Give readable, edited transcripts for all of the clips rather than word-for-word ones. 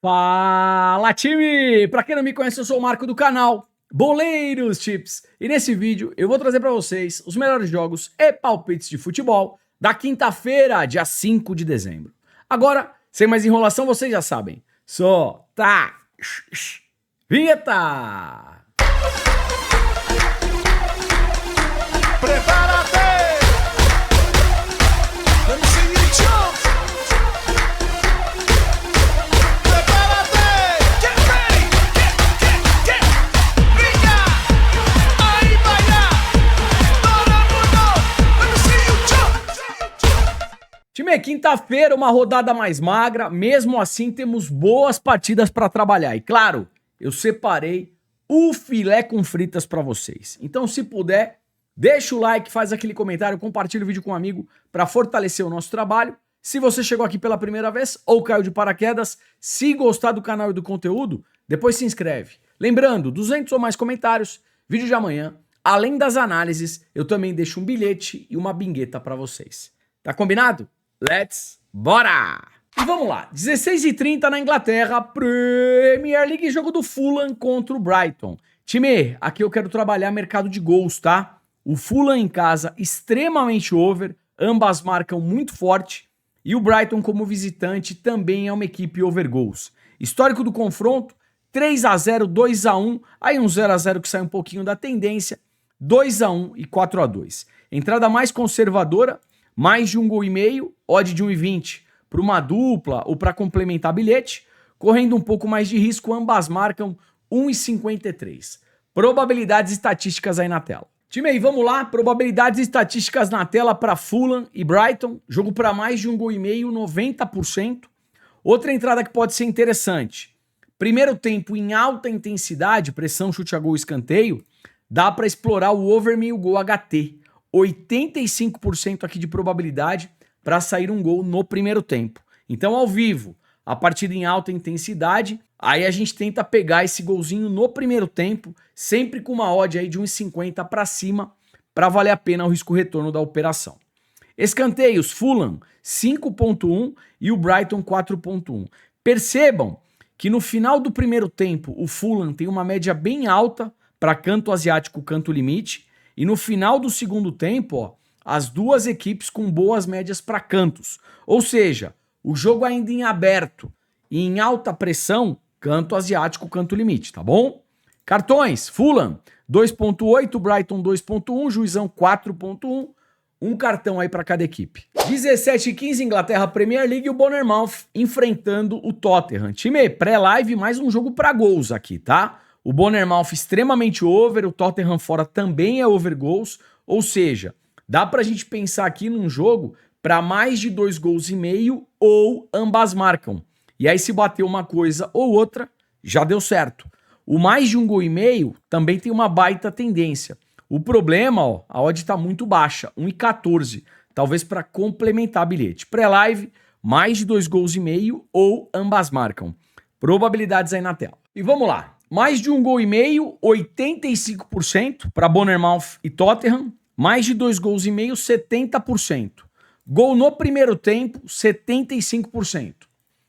Fala, time! Pra quem não me conhece, eu sou o Marco do canal Boleiros Tips. E nesse vídeo eu vou trazer pra vocês os melhores jogos e palpites de futebol da quinta-feira, dia 5 de dezembro. Agora, sem mais enrolação, vocês já sabem. Solta! Vinheta! Prepárate! Let me see you jump! Prepárate! Get ready! Get! Venga! Ahí vaya! Todo mundo! Let me see you jump! Time, quinta-feira, uma rodada mais magra, mesmo assim temos boas partidas para trabalhar. E claro, eu separei o filé com fritas para vocês. Então, se puder, deixa o like, faz aquele comentário, compartilha o vídeo com um amigo para fortalecer o nosso trabalho. Se você chegou aqui pela primeira vez ou caiu de paraquedas, se gostar do canal e do conteúdo, depois se inscreve. Lembrando, 200 ou mais comentários, vídeo de amanhã. Além das análises, eu também deixo um bilhete e uma bingueta para vocês. Tá combinado? Let's bora! E vamos lá, 16h30 na Inglaterra, Premier League, jogo do Fulham contra o Brighton. Time, aqui eu quero trabalhar mercado de gols, tá? O Fulham em casa, extremamente over, ambas marcam muito forte. E o Brighton como visitante também é uma equipe over gols. Histórico do confronto, 3-0, 2-1, aí um 0-0 que sai um pouquinho da tendência, 2-1 e 4-2. Entrada mais conservadora, mais de 1,5 gol, odd de 1,20 para uma dupla ou para complementar bilhete. Correndo um pouco mais de risco, ambas marcam 1,53. Probabilidades estatísticas aí na tela. Time aí, vamos lá. Probabilidades estatísticas na tela para Fulham e Brighton. Jogo para mais de 1,5 gol, 90%. Outra entrada que pode ser interessante. Primeiro tempo em alta intensidade, pressão, chute a gol, escanteio. Dá para explorar o over meio gol HT. 85% aqui de probabilidade para sair um gol no primeiro tempo. Então, ao vivo, a partida em alta intensidade, aí a gente tenta pegar esse golzinho no primeiro tempo, sempre com uma odd aí de 1,50 para cima, para valer a pena o risco-retorno da operação. Escanteios, Fulham 5.1 e o Brighton 4.1. Percebam que no final do primeiro tempo, o Fulham tem uma média bem alta para canto asiático, canto limite, e no final do segundo tempo, ó, as duas equipes com boas médias para cantos. Ou seja, o jogo ainda em aberto e em alta pressão, canto asiático, canto limite, tá bom? Cartões, Fulham 2.8, Brighton 2.1, Juizão 4.1, um cartão aí para cada equipe. 17h15, Inglaterra Premier League, o Bournemouth enfrentando o Tottenham. Time, pré-live, mais um jogo para gols aqui, tá? O Bournemouth extremamente over, o Tottenham fora também é over gols, ou seja, dá pra gente pensar aqui num jogo para mais de 2,5 gols ou ambas marcam. E aí se bater uma coisa ou outra, já deu certo. O mais de 1,5 gol também tem uma baita tendência. O problema, ó, a odd tá muito baixa, 1,14, talvez para complementar bilhete. Pré-live, mais de 2,5 gols ou ambas marcam. Probabilidades aí na tela. E vamos lá. Mais de 1,5 gol, 85% para Bournemouth e Tottenham. Mais de 2,5 gols, 70%. Gol no primeiro tempo, 75%.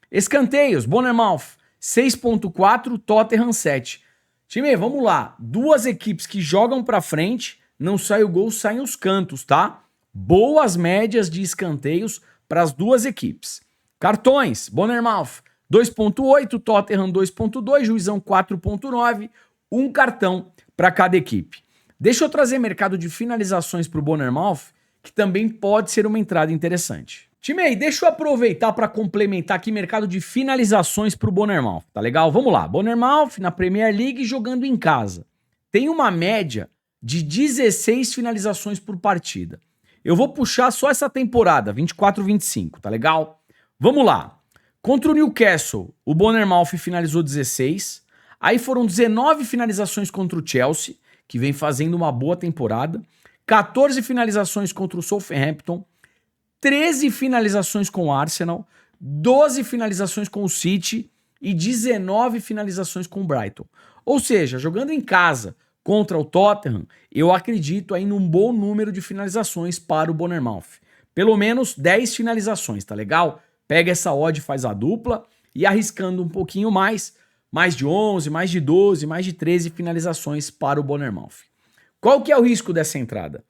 Escanteios, Bournemouth 6.4, Tottenham 7. Time, vamos lá. Duas equipes que jogam para frente, não sai o gol, saem os cantos, tá? Boas médias de escanteios para as duas equipes. Cartões, Bournemouth 2.8, Tottenham 2.2, Juizão 4.9, um cartão para cada equipe. Deixa eu trazer mercado de finalizações para o Bournemouth, que também pode ser uma entrada interessante. Time aí, deixa eu aproveitar para complementar aqui mercado de finalizações para o Bournemouth, tá legal? Vamos lá, Bournemouth na Premier League jogando em casa. Tem uma média de 16 finalizações por partida. Eu vou puxar só essa temporada, 24-25, tá legal? Vamos lá. Contra o Newcastle, o Bournemouth finalizou 16. Aí foram 19 finalizações contra o Chelsea, que vem fazendo uma boa temporada. 14 finalizações contra o Southampton. 13 finalizações com o Arsenal. 12 finalizações com o City. E 19 finalizações com o Brighton. Ou seja, jogando em casa contra o Tottenham, eu acredito aí num bom número de finalizações para o Bournemouth. Pelo menos 10 finalizações, tá legal? Pega essa odd, faz a dupla e arriscando um pouquinho mais de 11, mais de 12, mais de 13 finalizações para o Bournemouth. Qual que é o risco dessa entrada?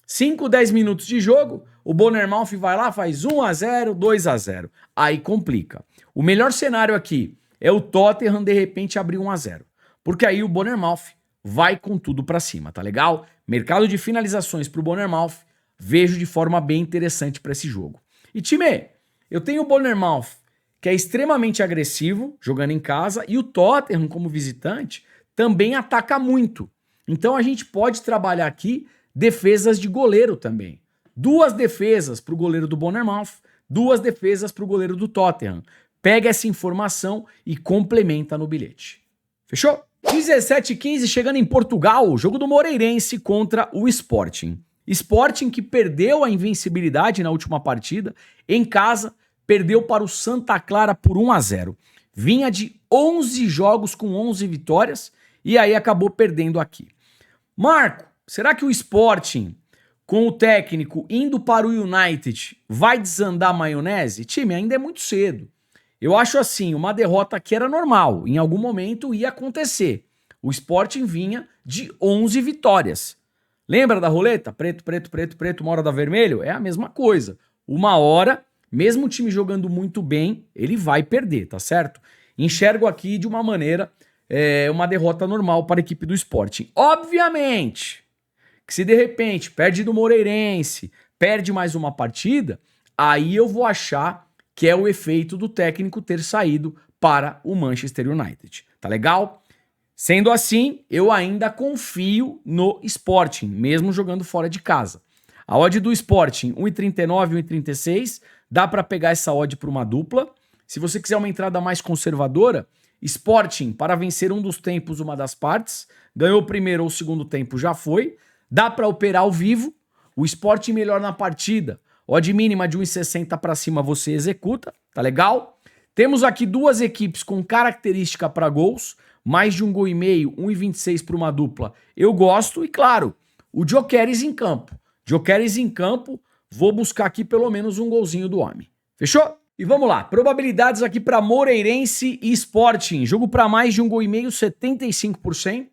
5, 10 minutos de jogo, o Bournemouth vai lá, faz 1-0, 2-0. Aí complica. O melhor cenário aqui é o Tottenham de repente abrir 1-0. Porque aí o Bournemouth vai com tudo pra cima, tá legal? Mercado de finalizações pro Bournemouth, vejo de forma bem interessante pra esse jogo. E time, eu tenho o Bournemouth, que é extremamente agressivo, jogando em casa, e o Tottenham, como visitante, também ataca muito. Então a gente pode trabalhar aqui defesas de goleiro também. 2 defesas pro goleiro do Bournemouth, 2 defesas pro goleiro do Tottenham. Pega essa informação e complementa no bilhete. Fechou? 17h15, chegando em Portugal, jogo do Moreirense contra o Sporting. Sporting que perdeu a invencibilidade na última partida, em casa, perdeu para o Santa Clara por 1-0. Vinha de 11 jogos com 11 vitórias e aí acabou perdendo aqui. Marco, será que o Sporting, com o técnico indo para o United, vai desandar a maionese? Time, ainda é muito cedo. Eu acho assim, uma derrota que era normal, em algum momento ia acontecer. O Sporting vinha de 11 vitórias. Lembra da roleta? Preto, preto, preto, preto, uma hora dá vermelho? É a mesma coisa. Uma hora, mesmo o time jogando muito bem, ele vai perder, tá certo? Enxergo aqui de uma maneira, uma derrota normal para a equipe do Sporting. Obviamente, que se de repente perde do Moreirense, perde mais uma partida, aí eu vou achar que é o efeito do técnico ter saído para o Manchester United. Tá legal? Sendo assim, eu ainda confio no Sporting, mesmo jogando fora de casa. A odd do Sporting, 1,39, 1,36, dá para pegar essa odd para uma dupla. Se você quiser uma entrada mais conservadora, Sporting para vencer um dos tempos, uma das partes, ganhou o primeiro ou o segundo tempo, já foi. Dá para operar ao vivo, o Sporting melhor na partida. Odd mínima de 1,60 para cima você executa, tá legal? Temos aqui 2 equipes com característica para gols, mais de 1,5 gol, 1,26 para uma dupla. Eu gosto e claro, o Gyökeres em campo. Gyökeres em campo, vou buscar aqui pelo menos um golzinho do homem. Fechou? E vamos lá, probabilidades aqui para Moreirense e Sporting. Jogo para mais de 1,5 gol, 75%.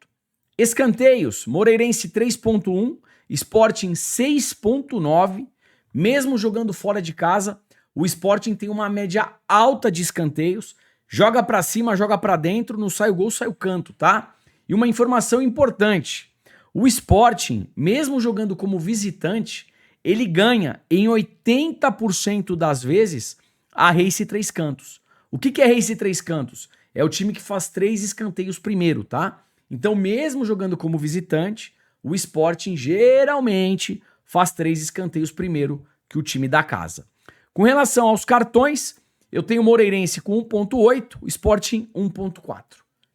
Escanteios, Moreirense 3,1, Sporting 6,9. Mesmo jogando fora de casa, o Sporting tem uma média alta de escanteios, joga pra cima, joga pra dentro, não sai o gol, sai o canto, tá? E uma informação importante, o Sporting, mesmo jogando como visitante, ele ganha em 80% das vezes a Race 3 Cantos. O que é Race 3 Cantos? É o time que faz 3 escanteios primeiro, tá? Então, mesmo jogando como visitante, o Sporting geralmente faz 3 escanteios primeiro que o time da casa. Com relação aos cartões, eu tenho o Moreirense com 1,8, o Sporting 1,4.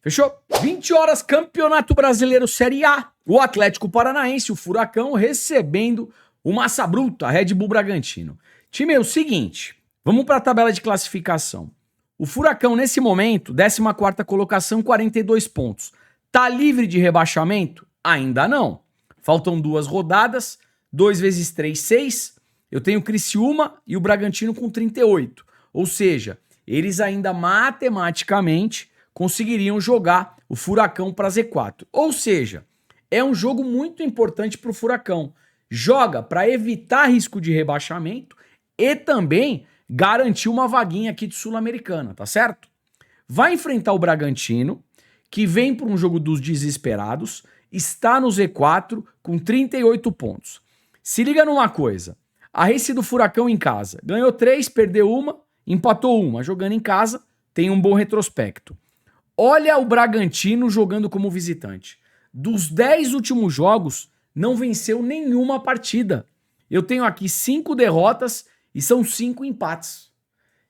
Fechou? 20 horas, Campeonato Brasileiro Série A. O Atlético Paranaense, o Furacão, recebendo o Massa Bruta, Red Bull Bragantino. Time, é o seguinte, vamos para a tabela de classificação. O Furacão, nesse momento, 14ª colocação, 42 pontos. Tá livre de rebaixamento? Ainda não. Faltam 2 rodadas, 2 vezes 3, 6. Eu tenho o Criciúma e o Bragantino com 38. Ou seja, eles ainda matematicamente conseguiriam jogar o Furacão para Z4. Ou seja, é um jogo muito importante para o Furacão. Joga para evitar risco de rebaixamento e também garantir uma vaguinha aqui de Sul-Americana, tá certo? Vai enfrentar o Bragantino, que vem para um jogo dos desesperados, está no Z4 com 38 pontos. Se liga numa coisa, a Race do Furacão em casa, ganhou 3, perdeu 1, empatou 1, jogando em casa, tem um bom retrospecto. Olha o Bragantino jogando como visitante. Dos 10 últimos jogos, não venceu nenhuma partida. Eu tenho aqui 5 derrotas e são 5 empates.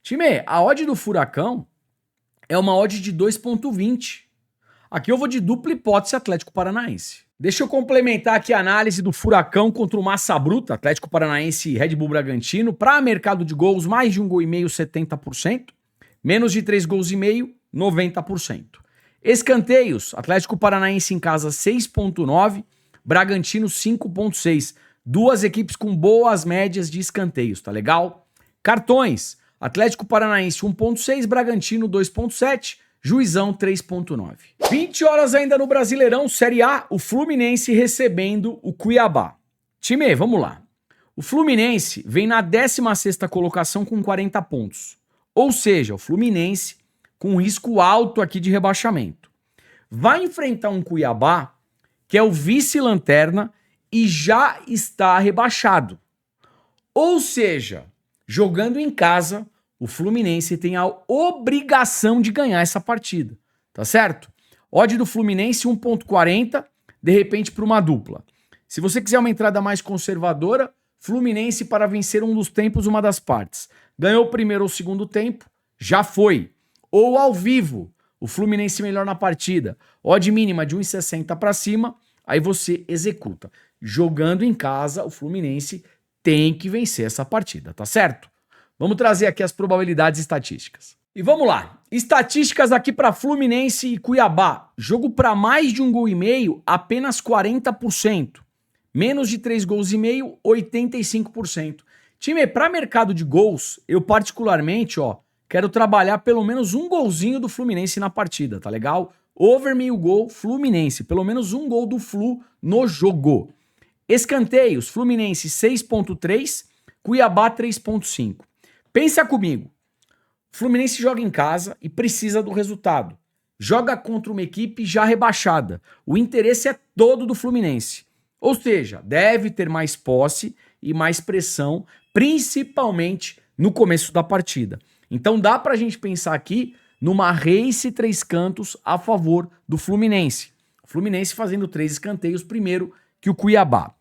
Time, a odd do Furacão é uma odd de 2,20. Aqui eu vou de dupla hipótese Atlético Paranaense. Deixa eu complementar aqui a análise do Furacão contra o Massa Bruta, Atlético Paranaense e Red Bull Bragantino. Para mercado de gols, mais de 1,5 gol, 70%. Menos de 3,5 gols, 90%. Escanteios, Atlético Paranaense em casa 6,9, Bragantino 5,6. 2 equipes com boas médias de escanteios, tá legal? Cartões, Atlético Paranaense 1.6, Bragantino 2.7, Juizão 3.9. 20 horas ainda no Brasileirão, Série A, o Fluminense recebendo o Cuiabá. Time, vamos lá. O Fluminense vem na 16ª colocação com 40 pontos. Ou seja, o Fluminense com risco alto aqui de rebaixamento. Vai enfrentar um Cuiabá que é o vice-lanterna e já está rebaixado. Ou seja, jogando em casa, o Fluminense tem a obrigação de ganhar essa partida, tá certo? Odd do Fluminense 1.40, de repente para uma dupla. Se você quiser uma entrada mais conservadora, Fluminense para vencer um dos tempos, uma das partes. Ganhou o primeiro ou segundo tempo, já foi. Ou ao vivo, o Fluminense melhor na partida. Odd mínima de 1,60 para cima, aí você executa. Jogando em casa, o Fluminense tem que vencer essa partida, tá certo? Vamos trazer aqui as probabilidades estatísticas. E vamos lá. Estatísticas aqui para Fluminense e Cuiabá. Jogo para mais de 1,5 gols, apenas 40%. Menos de 3,5 gols, 85%. Time, para mercado de gols, eu particularmente, quero trabalhar pelo menos um golzinho do Fluminense na partida, tá legal? Over 1,5 gol, Fluminense. Pelo menos um gol do Flu no jogo. Escanteios, Fluminense 6.3, Cuiabá 3.5. Pensa comigo. Fluminense joga em casa e precisa do resultado. Joga contra uma equipe já rebaixada. O interesse é todo do Fluminense. Ou seja, deve ter mais posse e mais pressão, principalmente no começo da partida. Então dá pra gente pensar aqui numa race 3 cantos a favor do Fluminense. O Fluminense fazendo 3 escanteios primeiro que o Cuiabá.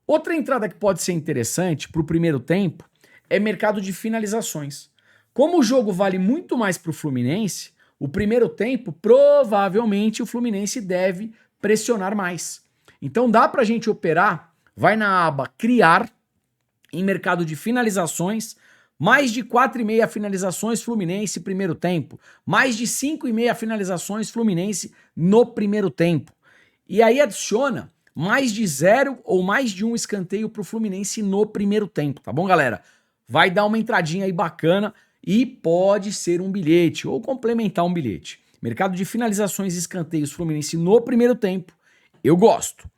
Outra entrada que pode ser interessante para o primeiro tempo é mercado de finalizações. Como o jogo vale muito mais para o Fluminense, o primeiro tempo, provavelmente o Fluminense deve pressionar mais. Então dá para a gente operar, vai na aba criar, em mercado de finalizações, mais de 4,5 finalizações Fluminense primeiro tempo, mais de 5,5 finalizações Fluminense no primeiro tempo. E aí adiciona mais de 0 ou mais de 1 escanteio para o Fluminense no primeiro tempo, tá bom, galera? Vai dar uma entradinha aí bacana e pode ser um bilhete ou complementar um bilhete. Mercado de finalizações e escanteios Fluminense no primeiro tempo, eu gosto.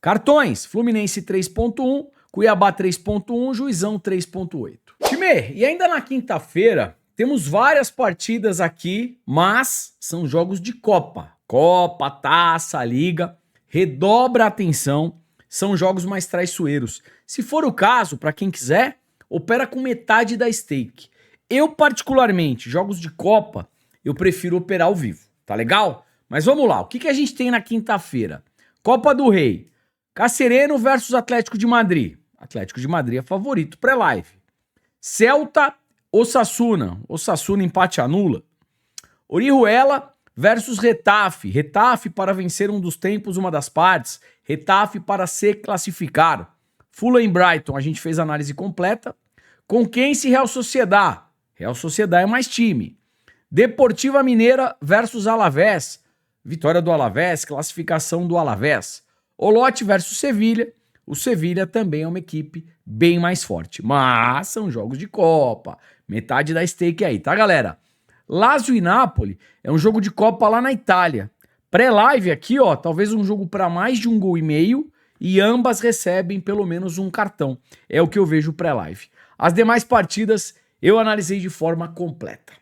Cartões, Fluminense 3.1, Cuiabá 3.1, Juizão 3.8. Time, e ainda na quinta-feira temos várias partidas aqui, mas são jogos de Copa. Copa, Taça, Liga. Redobra a atenção, são jogos mais traiçoeiros. Se for o caso, para quem quiser, opera com metade da stake. Eu, particularmente, jogos de Copa, eu prefiro operar ao vivo, tá legal? Mas vamos lá, o que a gente tem na quinta-feira? Copa do Rei, Cassereno versus Atlético de Madrid. Atlético de Madrid é favorito pré-live. Celta, Osasuna empate anula. Orihuela versus Retafe. Retafe para vencer um dos tempos, uma das partes. Retafe para se classificar. Fulham e Brighton, a gente fez análise completa. Conquense e Real Sociedad. Real Sociedad é mais time. Deportiva Mineira versus Alavés. Vitória do Alavés, classificação do Alavés. Olote versus Sevilha. O Sevilha também é uma equipe bem mais forte. Mas são jogos de Copa. Metade da stake aí, tá, galera? Lazio e Napoli é um jogo de Copa lá na Itália. Pré-live aqui, talvez um jogo para mais de 1,5 gols e ambas recebem pelo menos um cartão. É o que eu vejo pré-live. As demais partidas eu analisei de forma completa.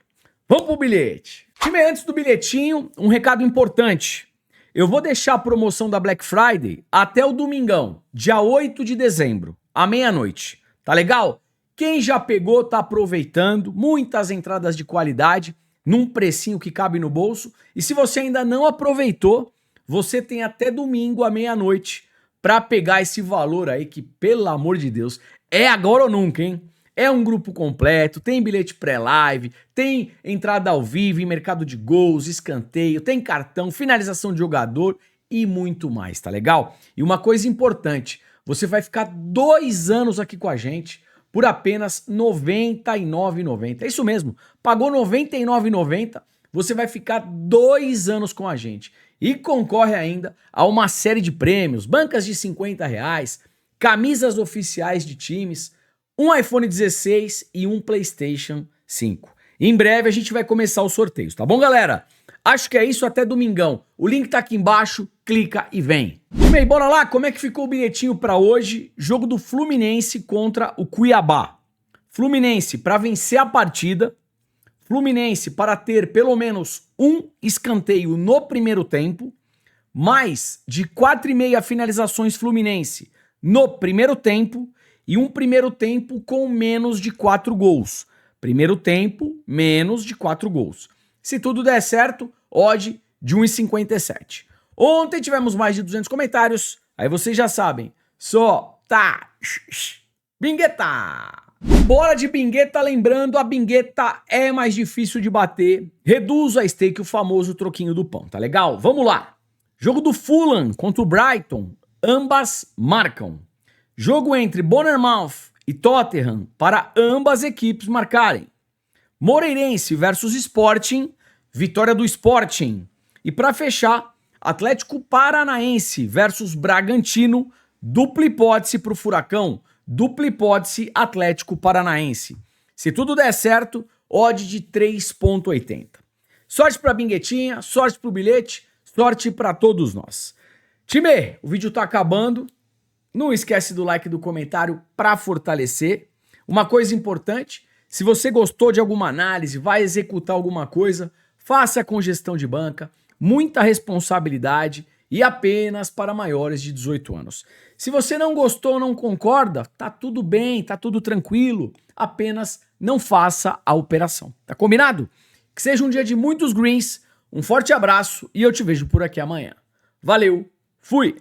Vamos pro bilhete. Time, antes do bilhetinho, um recado importante. Eu vou deixar a promoção da Black Friday até o domingão, dia 8 de dezembro, à meia-noite. Tá legal? Quem já pegou tá aproveitando, muitas entradas de qualidade, num precinho que cabe no bolso. E se você ainda não aproveitou, você tem até domingo à meia-noite para pegar esse valor aí que, pelo amor de Deus, é agora ou nunca, hein? É um grupo completo, tem bilhete pré-live, tem entrada ao vivo em mercado de gols, escanteio, tem cartão, finalização de jogador e muito mais, tá legal? E uma coisa importante, você vai ficar 2 anos aqui com a gente por apenas R$ 99,90. É isso mesmo, pagou R$ 99,90, você vai ficar 2 anos com a gente. E concorre ainda a uma série de prêmios, bancas de R$50, camisas oficiais de times, um iPhone 16 e um PlayStation 5. Em breve a gente vai começar os sorteios, tá bom, galera? Acho que é isso, até domingão. O link tá aqui embaixo, clica e vem. E bem, bora lá, como é que ficou o bilhetinho pra hoje? Jogo do Fluminense contra o Cuiabá. Fluminense para vencer a partida. Fluminense para ter pelo menos um escanteio no primeiro tempo. Mais de 4,5 finalizações Fluminense no primeiro tempo. E um primeiro tempo com menos de 4 gols. Primeiro tempo, menos de 4 gols. Se tudo der certo, odd de 1,57. Ontem tivemos mais de 200 comentários, aí vocês já sabem. Só tá bingueta! Bora de bingueta, lembrando, a bingueta é mais difícil de bater. Reduz a stake, o famoso troquinho do pão, tá legal? Vamos lá! Jogo do Fulham contra o Brighton, ambas marcam. Jogo entre Bournemouth e Tottenham para ambas equipes marcarem. Moreirense versus Sporting, vitória do Sporting. E para fechar, Atlético Paranaense versus Bragantino, dupla hipótese para o Furacão, dupla hipótese Atlético Paranaense. Se tudo der certo, odd de 3,80. Sorte para a binguetinha, sorte para o bilhete, sorte para todos nós. Time, o vídeo tá acabando. Não esquece do like e do comentário para fortalecer. Uma coisa importante, se você gostou de alguma análise, vai executar alguma coisa, faça com gestão de banca, muita responsabilidade e apenas para maiores de 18 anos. Se você não gostou, não concorda, tá tudo bem, tá tudo tranquilo, apenas não faça a operação. Tá combinado? Que seja um dia de muitos greens, um forte abraço e eu te vejo por aqui amanhã. Valeu, fui!